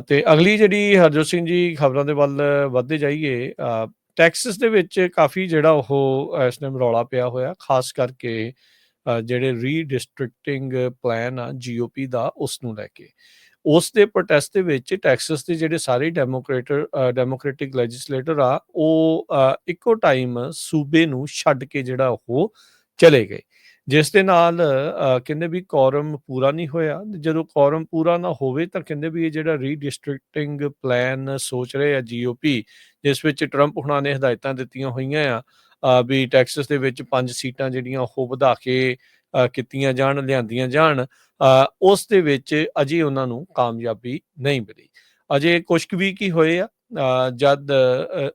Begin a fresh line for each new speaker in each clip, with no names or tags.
ਤੇ ਅਗਲੀ ਜਿਹੜੀ ਹਰਜੋਤ ਸਿੰਘ ਜੀ ਖਬਰਾਂ ਦੇ ਵੱਲ ਵੱਧਦੇ ਜਾਈਏ, ਟੈਕਸਸ ਦੇ ਵਿੱਚ ਕਾਫੀ ਜਿਹੜਾ ਉਹ ਇਸ ਟਾਈਮ ਰੌਲਾ ਪਿਆ ਹੋਇਆ, ਖਾਸ ਕਰਕੇ ਜਿਹੜੇ ਰੀਡਿਸਟ੍ਰਿਕਟਿੰਗ ਪਲਾਨ ਆ ਜੀਓਪੀ ਦਾ, ਉਸ ਨੂੰ ਲੈ ਕੇ। ਉਸ ਦੇ ਪ੍ਰੋਟੈਸਟ ਦੇ ਵਿੱਚ ਟੈਕਸਸ ਦੇ ਜਿਹੜੇ ਸਾਰੇ ਡੈਮੋਕ੍ਰੈਟਿਕ ਲੈਜਿਸਲੇਟਰ ਆ, ਉਹ ਇੱਕੋ ਟਾਈਮ ਸੂਬੇ ਨੂੰ ਛੱਡ ਕੇ ਜਿਹੜਾ ਉਹ ਚਲੇ ਗਏ, ਜਿਸ ਦੇ ਨਾਲ ਕਹਿੰਦੇ ਵੀ ਕੋਰਮ ਪੂਰਾ ਨਹੀਂ ਹੋਇਆ। ਜਦੋਂ ਕੋਰਮ ਪੂਰਾ ਨਾ ਹੋਵੇ ਤਾਂ ਕਹਿੰਦੇ ਵੀ ਇਹ ਜਿਹੜਾ ਰੀਡਿਸਟ੍ਰਿਕਟਿੰਗ ਪਲਾਨ ਸੋਚ ਰਹੇ ਆ ਜੀਓਪੀ, ਜਿਸ ਵਿੱਚ ਟਰੰਪ ਹੁਣਾਂ ਨੇ ਹਦਾਇਤਾਂ ਦਿੱਤੀਆਂ ਹੋਈਆਂ ਆ ਵੀ ਟੈਕਸਸ ਦੇ ਵਿੱਚ 5 ਸੀਟਾਂ ਜਿਹੜੀਆਂ ਉਹ ਵਧਾ ਕੇ ਕੀਤੀਆਂ ਜਾਣ, ਲਿਆਂਦੀਆਂ ਜਾਣ, ਉਸ ਦੇ ਵਿੱਚ ਅਜੇ ਉਹਨਾਂ ਨੂੰ ਕਾਮਯਾਬੀ ਨਹੀਂ ਮਿਲੀ। ਅਜੇ ਕੁਛ ਕੁ ਵੀਕ ਹੀ ਹੋਏ ਆ ਜਦ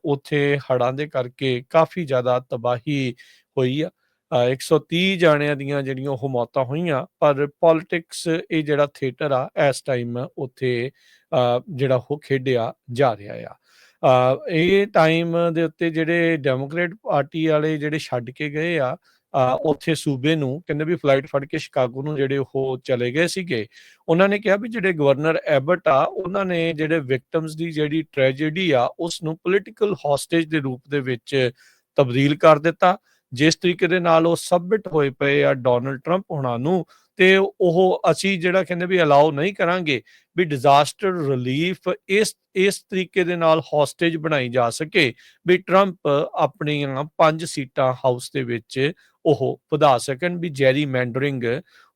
ਉੱਥੇ ਹੜ੍ਹਾਂ ਦੇ ਕਰਕੇ ਕਾਫੀ ਜ਼ਿਆਦਾ ਤਬਾਹੀ ਹੋਈ ਆ। 130 ਜਾਣਿਆਂ ਦੀਆਂ ਜਿਹੜੀਆਂ ਉਹ ਮੌਤਾਂ ਹੋਈਆਂ, ਪਰ ਪੋਲੀਟਿਕਸ ਇਹ ਜਿਹੜਾ ਥੀਏਟਰ ਆ ਇਸ ਟਾਈਮ ਉੱਥੇ ਜਿਹੜਾ ਉਹ ਖੇਡਿਆ ਜਾ ਰਿਹਾ ਆ। ਇਹ ਟਾਈਮ ਦੇ ਉੱਤੇ ਜਿਹੜੇ ਡੈਮੋਕ੍ਰੇਟ ਪਾਰਟੀ ਵਾਲੇ ਜਿਹੜੇ ਛੱਡ ਕੇ ਗਏ ਆ ਉੱਥੇ ਸੂਬੇ ਨੂੰ, ਕਹਿੰਦੇ ਵੀ ਫਲਾਈਟ ਫੜ ਕੇ ਸ਼ਿਕਾਗੋ ਨੂੰ ਜਿਹੜੇ ਉਹ ਚਲੇ ਗਏ ਸੀਗੇ। ਉਹਨਾਂ ਨੇ ਕਿਹਾ ਵੀ ਜਿਹੜੇ ਗਵਰਨਰ ਐਬਟ ਆ, ਉਹਨਾਂ ਨੇ ਜਿਹੜੇ ਵਿਕਟਮਸ ਦੀ ਜਿਹੜੀ ਟ੍ਰੈਜੇਡੀ ਆ ਉਸ ਨੂੰ ਪੋਲੀਟੀਕਲ ਹੌਸਟੇਜ ਦੇ ਰੂਪ ਦੇ ਵਿੱਚ ਤਬਦੀਲ ਕਰ ਦਿੱਤਾ। ਜਿਸ ਤਰੀਕੇ ਦੇ ਨਾਲ ਉਹ ਸਬਮਿਟ ਹੋਏ ਪਏ ਆ ਡੋਨਲਡ ਟਰੰਪ ਹੁਣਾਂ ਨੂੰ, ਤੇ ਉਹ ਅਸੀਂ ਜਿਹੜਾ ਕਹਿੰਦੇ ਵੀ ਅਲਾਓ ਨਹੀਂ ਕਰਾਂਗੇ ਵੀ ਡਿਜ਼ਾਸਟਰ ਰਿਲੀਫ ਇਸ ਤਰੀਕੇ ਦੇ ਨਾਲ ਹੌਸਟੇਜ ਬਣਾਈ ਜਾ ਸਕੇ ਵੀ ਟਰੰਪ ਆਪਣੀਆਂ 5 ਸੀਟਾਂ ਹਾਊਸ ਦੇ ਵਿੱਚ ਉਹ ਵਧਾ ਸਕਣ, ਵੀ ਜੈਰੀ ਮੈਂਡਰਿੰਗ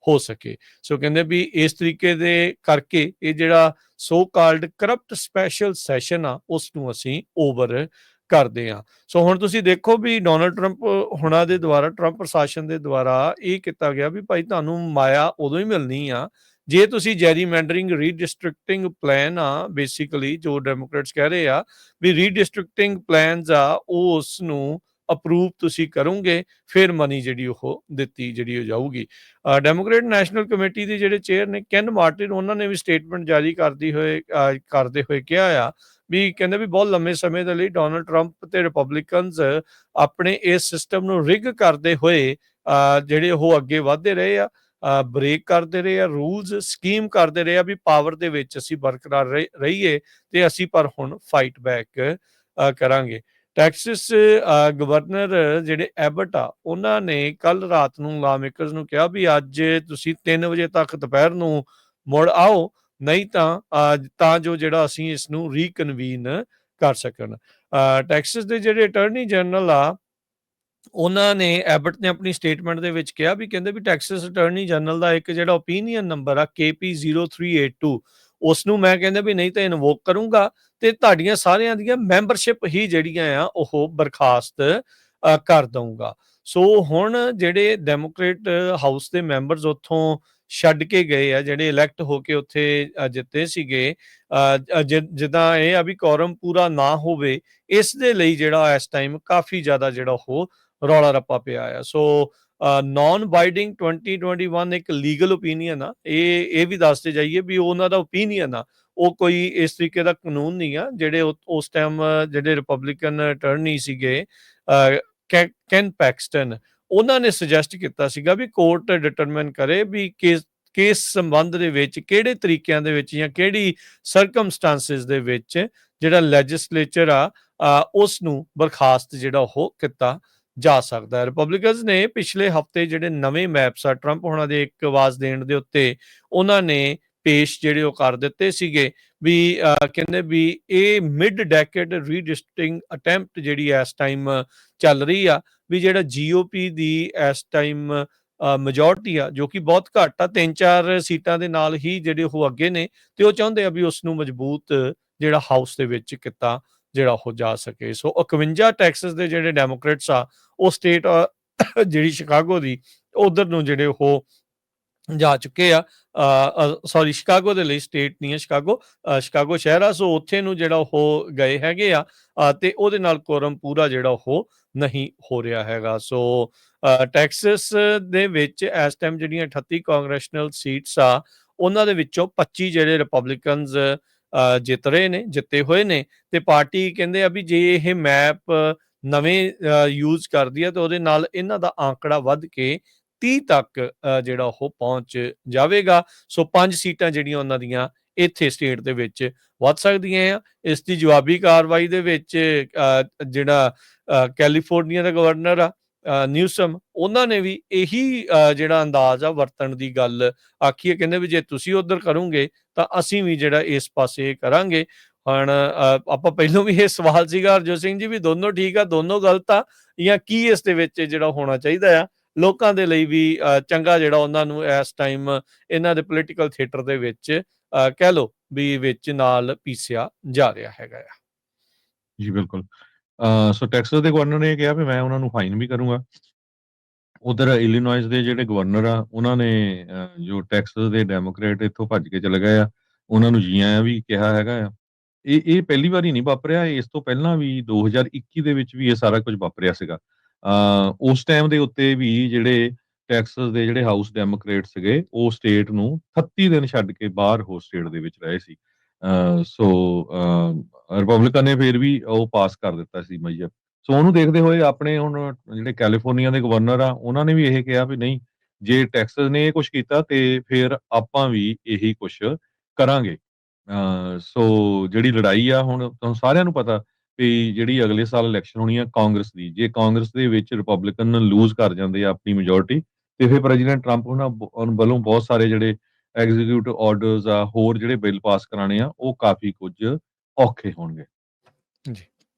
ਹੋ ਸਕੇ। ਸੋ ਕਹਿੰਦੇ ਵੀ ਇਸ ਤਰੀਕੇ ਦੇ ਕਰਕੇ ਇਹ ਜਿਹੜਾ so called corrupt special session ਆ ਉਸ ਨੂੰ ਅਸੀਂ ਓਵਰ ਕਰਦੇ ਹਾਂ। ਸੋ ਹੁਣ ਤੁਸੀਂ ਦੇਖੋ ਵੀ ਡੋਨਲਡ ਟਰੰਪ ਹੁਣਾਂ ਦੇ ਦੁਆਰਾ, ਟਰੰਪ ਪ੍ਰਸ਼ਾਸਨ ਦੇ ਦੁਆਰਾ ਇਹ ਕੀਤਾ ਗਿਆ ਵੀ ਭਾਈ ਤੁਹਾਨੂੰ ਮਾਇਆ ਉਦੋਂ ਹੀ ਮਿਲਣੀ ਆ ਜੇ ਤੁਸੀਂ ਜੈਰੀ ਮੈਂਡਰਿੰਗ ਰੀਡਿਸਟ੍ਰਿਕਟਿੰਗ ਪਲਾਨ ਆ, ਬੇਸਿਕਲੀ ਜੋ ਡੈਮੋਕ੍ਰੇਟਸ ਕਹਿ ਰਹੇ ਆ ਵੀ ਰੀਡਿਸਟ੍ਰਿਕਟਿੰਗ ਪਲਾਨਸ ਆ, ਉਹ ਉਸ ਨੂੰ ਅਪਰੂਵ ਤੁਸੀਂ ਕਰੋਗੇ, ਫਿਰ ਮਨੀ ਜਿਹੜੀ ਉਹ ਦਿੱਤੀ ਜਿਹੜੀ ਹੋ ਜਾਊਗੀ। ਡੈਮੋਕ੍ਰੇਟ ਨੈਸ਼ਨਲ ਕਮੇਟੀ ਦੇ ਜਿਹੜੇ ਚੇਅਰ ਨੇ ਕੈਨ ਮਾਰਟਿਨ, ਉਹਨਾਂ ਨੇ ਵੀ ਸਟੇਟਮੈਂਟ ਜਾਰੀ ਕਰਦੇ ਹੋਏ ਕਿਹਾ ਆ ਵੀ ਕਹਿੰਦੇ ਵੀ ਬਹੁਤ ਲੰਮੇ ਸਮੇਂ ਦੇ ਲਈ ਡੋਨਲਡ ਟਰੰਪ ਤੇ ਰਿਪਬਲਿਕਨਸ ਆਪਣੇ ਇਸ ਸਿਸਟਮ ਨੂੰ ਰਿਗ ਕਰਦੇ ਹੋਏ ਜਿਹੜੇ ਉਹ ਅੱਗੇ ਵਧਦੇ ਰਹੇ ਆ, ਬ੍ਰੇਕ ਕਰਦੇ ਰਹੇ ਆ ਰੂਲਸ, ਸਕੀਮ ਕਰਦੇ ਰਹੇ ਆ ਵੀ ਪਾਵਰ ਦੇ ਵਿੱਚ ਅਸੀਂ ਬਰਕਰਾਰ ਰਹੀਏ ਤੇ ਅਸੀਂ ਪਰ ਹੁਣ ਫਾਈਟ ਬੈਕ ਕਰਾਂਗੇ। ਟੈਕਸਿਸ ਗਵਰਨਰ ਜਿਹੜੇ ਐਬਟ ਆ, ਉਹਨਾਂ ਨੇ ਕੱਲ ਰਾਤ ਨੂੰ ਲਾ ਮੇਕਰਸ ਨੂੰ ਕਿਹਾ ਵੀ ਅੱਜ ਤੁਸੀਂ 3 ਵਜੇ ਤੱਕ ਦੁਪਹਿਰ ਨੂੰ ਮੁੜ ਆਓ, ਨਹੀਂ ਤਾਂ ਜੋ ਜਿਹੜਾ ਅਸੀਂ ਇਸ ਨੂੰ ਰੀਕਨਵੀਨ ਕਰ ਸਕਣ। ਟੈਕਸਸ ਦੇ ਜਿਹੜੇ ਅਟਾਰਨੀ ਜਨਰਲ ਆ, ਉਹਨਾਂ ਨੇ ਐਬਟ ਨੇ ਆਪਣੀ ਸਟੇਟਮੈਂਟ ਦੇ ਵਿੱਚ ਕਿਹਾ ਵੀ ਕਹਿੰਦੇ ਵੀ ਟੈਕਸਸ ਅਟਾਰਨੀ ਜਨਰਲ ਦਾ ਇੱਕ ਜਿਹੜਾ ਓਪੀਨੀਅਨ ਨੰਬਰ ਆ KP0382, ਉਸ ਨੂੰ ਮੈਂ ਕਹਿੰਦੇ ਵੀ ਨਹੀਂ ਤਾਂ ਇਨਵੋਕ ਕਰੂੰਗਾ ਤੇ ਤੁਹਾਡੀਆਂ ਸਾਰਿਆਂ ਦੀਆਂ ਮੈਂਬਰਸ਼ਿਪ ਹੀ ਜਿਹੜੀਆਂ ਆ ਉਹ ਬਰਖਾਸਤ ਕਰ ਦਊਂਗਾ। ਸੋ ਹੁਣ ਜਿਹੜੇ ਡੈਮੋਕ੍ਰੇਟ ਹਾਊਸ ਦੇ ਮੈਂਬਰਸ ਉੱਥੋਂ ਛੱਡ ਕੇ ਗਏ ਆ, ਜਿਹੜੇ ਇਲੈਕਟ ਹੋ ਕੇ ਉੱਥੇ ਜਿੱਤੇ ਸੀਗੇ, ਜਿੱਦਾਂ ਇਹ ਆ ਵੀ ਕੋਰਮ ਪੂਰਾ ਨਾ ਹੋਵੇ, ਇਸ ਦੇ ਲਈ ਜਿਹੜਾ ਇਸ ਟਾਈਮ ਕਾਫੀ ਜ਼ਿਆਦਾ ਜਿਹੜਾ ਉਹ ਰੌਲਾ ਰੱਪਾ ਪਿਆ ਆ। ਸੋ ਨॉन ਬਾਈਡਿੰਗ 2021 ਇੱਕ ਲੀਗਲ ਓਪੀਨੀਅਨ ਆ, ਇਹ ਵੀ ਦੱਸਦੇ ਜਾਈਏ ਵੀ ਉਹਨਾਂ ਦਾ ਓਪੀਨੀਅਨ ਆ, ਉਹ ਕੋਈ ਇਸ ਤਰੀਕੇ ਦਾ ਕਾਨੂੰਨ ਨਹੀਂ ਆ। ਜਿਹੜੇ ਉਸ ਟਾਈਮ ਜਿਹੜੇ ਰਿਪਬਲਿਕਨ ਅਟਾਰਨੀ ਸੀਗੇ ਕੈਨ ਪੈਕਸਟਨ, ਉਹਨਾਂ ਨੇ ਸੁਜੈਸਟ ਕੀਤਾ ਸੀਗਾ ਵੀ ਕੋਰਟ ਡਿਟਰਮਿਨ ਕਰੇ ਵੀ ਕਿਸ ਸੰਬੰਧ ਦੇ ਵਿੱਚ, ਕਿਹੜੇ ਤਰੀਕਿਆਂ ਦੇ ਵਿੱਚ ਜਾਂ ਕਿਹੜੀ ਸਰਕਮਸਟੈਂਸਿਸ ਦੇ ਵਿੱਚ ਜਿਹੜਾ ਲੈਜਿਸਲੇਚਰ ਆ ਉਸ ਨੂੰ ਬਰਖਾਸਤ ਜਿਹੜਾ ਉਹ ਕੀਤਾ ਜਾ ਸਕਦਾ ਹੈ। ਰਿਪਬਲਿਕਨਸ ਨੇ ਪਿਛਲੇ ਹਫ਼ਤੇ ਜਿਹੜੇ ਨਵੇਂ ਮੈਪਸ ਆ ਟਰੰਪ ਹੋਣਾ ਦੇ ਇੱਕ ਆਵਾਜ਼ ਦੇਣ ਦੇ ਉੱਤੇ ਉਹਨਾਂ ਨੇ ਪੇਸ਼ ਜਿਹੜੇ ਉਹ ਕਰ ਦਿੱਤੇ ਸੀਗੇ ਵੀ ਕਹਿੰਦੇ ਵੀ ਇਹ ਮਿਡ ਡੈਕੇਡ ਰੀਡਿਸਟ੍ਰਿਕਟਿੰਗ ਅਟੈਂਪਟ ਜਿਹੜੀ ਇਸ ਟਾਈਮ ਚੱਲ ਰਹੀ ਆ, ਵੀ ਜਿਹੜਾ ਜੀਓਪੀ ਦੀ ਇਸ ਟਾਈਮ ਮੈਜੋਰਟੀ ਆ ਜੋ ਕਿ ਬਹੁਤ ਘੱਟ ਆ, 3-4 ਸੀਟਾਂ ਦੇ ਨਾਲ ਹੀ ਜਿਹੜੇ ਉਹ ਅੱਗੇ ਨੇ, ਤੇ ਉਹ ਚਾਹੁੰਦੇ ਆ ਵੀ ਉਸ ਨੂੰ ਮਜ਼ਬੂਤ ਜਿਹੜਾ ਹਾਊਸ ਦੇ ਵਿੱਚ ਕੀਤਾ ਜਿਹੜਾ ਉਹ ਜਾ ਸਕੇ। ਸੋ 51 ਟੈਕਸਸ ਦੇ ਜਿਹੜੇ ਡੈਮੋਕ੍ਰੇਟਸ ਆ, ਉਹ ਸਟੇਟ ਜਿਹੜੀ ਸ਼ਿਕਾਗੋ ਦੀ ਉਧਰ ਨੂੰ ਜਿਹੜੇ ਉਹ ਜਾ ਚੁੱਕੇ ਆ। ਸੌਰੀ, ਸ਼ਿਕਾਗੋ ਦੇ ਲਈ ਸਟੇਟ ਨਹੀਂ ਹੈ, ਸ਼ਿਕਾਗੋ ਸ਼ਹਿਰ ਆ, ਸੋ ਉੱਥੇ ਨੂੰ ਜਿਹੜਾ ਉਹ ਗਏ ਹੈਗੇ ਆ ਤੇ ਉਹਦੇ ਨਾਲ ਕੋਰਮ ਪੂਰਾ ਜਿਹੜਾ ਉਹ ਨਹੀਂ ਹੋ ਰਿਹਾ ਹੈਗਾ। ਸੋ ਟੈਕਸਸ ਦੇ ਵਿੱਚ ਇਸ ਟਾਈਮ ਜਿਹੜੀਆਂ 38 ਕਾਂਗਰੈਸ਼ਨਲ ਸੀਟਸ ਆ, ਉਹਨਾਂ ਦੇ ਵਿੱਚੋਂ 25 ਜਿਹੜੇ ਰਿਪਬਲਿਕਨਸ ਜਿੱਤੇ ਹੋਏ ਨੇ, ਤੇ ਪਾਰਟੀ ਕਹਿੰਦੇ ਆ ਵੀ ਜੇ ਇਹ ਮੈਪ ਨਵੇਂ ਯੂਜ਼ ਕਰਦੀ ਆ ਤਾਂ ਉਹਦੇ ਨਾਲ ਇਹਨਾਂ ਦਾ ਆંકੜਾ ਵੱਧ ਕੇ 30 ਤੱਕ ਜਿਹੜਾ ਉਹ ਪਹੁੰਚ ਜਾਵੇਗਾ। ਸੋ 5 ਸੀਟਾਂ ਜਿਹੜੀਆਂ ਉਹਨਾਂ ਦੀਆਂ ਇੱਥੇ ਸਟੇਟ ਦੇ ਵਿੱਚ ਵੱਧ ਸਕਦੀਆਂ ਆ। ਇਸ ਦੀ ਜਵਾਬੀ ਕਾਰਵਾਈ ਦੇ ਵਿੱਚ ਜਿਹੜਾ ਕੈਲੀਫੋਰਨੀਆ ਦਾ ਗਵਰਨਰ ਆ ਨਿਊਸਮ, ਉਹਨਾਂ ਨੇ ਵੀ ਇਹੀ ਜਿਹੜਾ ਅੰਦਾਜ਼ ਆ ਵਰਤਣ ਦੀ ਗੱਲ ਆਖੀ ਹੈ। ਕਹਿੰਦੇ ਵੀ ਜੇ ਤੁਸੀਂ ਉੱਧਰ ਕਰੋਗੇ ਤਾਂ ਅਸੀਂ ਵੀ ਜਿਹੜਾ ਇਸ ਪਾਸੇ ਕਰਾਂਗੇ। ਹੁਣ ਆਪਾਂ ਪਹਿਲੋਂ ਵੀ ਇਹ ਸਵਾਲ ਸੀਗਾ ਹਰਜੋਤ ਸਿੰਘ ਜੀ ਵੀ ਦੋਨੋਂ ਠੀਕ ਆ, ਦੋਨੋਂ ਗਲਤ ਆ, ਜਾਂ ਕੀ ਇਸ ਦੇ ਵਿੱਚ ਜਿਹੜਾ ਹੋਣਾ ਚਾਹੀਦਾ ਆ ਲੋਕਾਂ ਦੇ ਲਈ ਵੀ ਚੰਗਾ, ਜਿਹੜਾ ਉਹਨਾਂ ਨੂੰ ਇਸ ਟਾਈਮ ਇਹਨਾਂ ਦੇ ਪੋਲੀਟੀਕਲ ਥੀਏਟਰ ਦੇ ਵਿੱਚ ਕਹਿ ਲਓ ਵੀ ਵਿੱਚ ਨਾਲ ਪੀਸਿਆ ਜਾ ਰਿਹਾ ਹੈਗਾ ਆ।
ਜੀ ਬਿਲਕੁਲ। ਸੋ ਟੈਕਸਸ ਦੇ ਗਵਰਨਰ ਨੇ ਕਿਹਾ ਵੀ ਮੈਂ ਉਹਨਾਂ ਨੂੰ ਫਾਈਨ ਵੀ ਕਰੂੰਗਾ। ਉਧਰ ਇਲੀਨੋਇਸ ਦੇ ਜਿਹੜੇ ਗਵਰਨਰ ਆ ਉਹਨਾਂ ਨੇ ਜੋ ਟੈਕਸਸ ਦੇ ਡੈਮੋਕ੍ਰੇਟ ਇੱਥੋਂ ਭੱਜ ਕੇ ਚਲੇ ਗਏ ਆ, ਉਹਨਾਂ ਨੂੰ ਜੀ ਆਇਆਂ ਵੀ ਕਿਹਾ ਹੈਗਾ ਆ। ਇਹ ਪਹਿਲੀ ਵਾਰੀ ਨਹੀਂ ਵਾਪਰਿਆ, ਇਸ ਤੋਂ ਪਹਿਲਾਂ ਵੀ 2021 ਦੇ ਵਿੱਚ ਵੀ ਇਹ ਸਾਰਾ ਕੁਝ ਵਾਪਰਿਆ ਸੀਗਾ। ਉਸ ਟਾਈਮ ਦੇ ਉੱਤੇ ਵੀ ਜਿਹੜੇ ਟੈਕਸਸ ਦੇ ਜਿਹੜੇ ਹਾਊਸ ਡੈਮੋਕ੍ਰੇਟ ਸੀਗੇ, ਉਹ ਸਟੇਟ ਨੂੰ 38 ਦਿਨ ਛੱਡ ਕੇ ਬਾਹਰ ਹੋਰ ਸਟੇਟ ਦੇ ਵਿੱਚ ਰਹੇ ਸੀ। ਸੋ ਰਿਪਬਲਿਕਨ ਨੇ ਫਿਰ ਵੀ ਉਹ ਪਾਸ ਕਰ ਦਿੱਤਾ ਸੀ ਮਈਆ। ਸੋ ਉਹਨੂੰ ਦੇਖਦੇ ਹੋਏ ਆਪਣੇ ਹੁਣ ਜਿਹੜੇ ਕੈਲੀਫੋਰਨੀਆ ਦੇ ਗਵਰਨਰ ਆ, ਉਹਨਾਂ ਨੇ ਵੀ ਇਹ ਕਿਹਾ ਵੀ ਨਹੀਂ, ਜੇ ਟੈਕਸਸ ਨੇ ਇਹ ਕੁਛ ਕੀਤਾ ਤੇ ਫਿਰ ਆਪਾਂ ਵੀ ਇਹੀ ਕੁਛ ਕਰਾਂਗੇ। ਸੋ ਜਿਹੜੀ ਲੜਾਈ ਆ, ਹੁਣ ਤੁਹਾਨੂੰ ਸਾਰਿਆਂ ਨੂੰ ਪਤਾ ਵੀ ਜਿਹੜੀ ਅਗਲੇ ਸਾਲ ਇਲੈਕਸ਼ਨ ਹੋਣੀ ਆ ਕਾਂਗਰਸ ਦੀ, ਜੇ ਕਾਂਗਰਸ ਦੇ ਵਿੱਚ ਰਿਪਬਲਿਕਨ ਲੂਜ਼ ਕਰ ਜਾਂਦੇ ਆ ਆਪਣੀ ਮੈਜੋਰਟੀ, ਤੇ ਫਿਰ ਪ੍ਰੈਜ਼ੀਡੈਂਟ ਟਰੰਪ ਉਹਨਾਂ ਵੱਲੋਂ ਬਹੁਤ ਸਾਰੇ ਜਿਹੜੇ ਐਗਜ਼ੀਕਿਊਟਿਵ ਆਰਡਰਸ ਆ, ਹੋਰ ਜਿਹੜੇ ਬਿੱਲ ਪਾਸ ਕਰਾਣੇ ਆ, ਉਹ ਕਾਫੀ ਕੁਝ ਔਖੇ ਹੋਣਗੇ।
ਜੀ।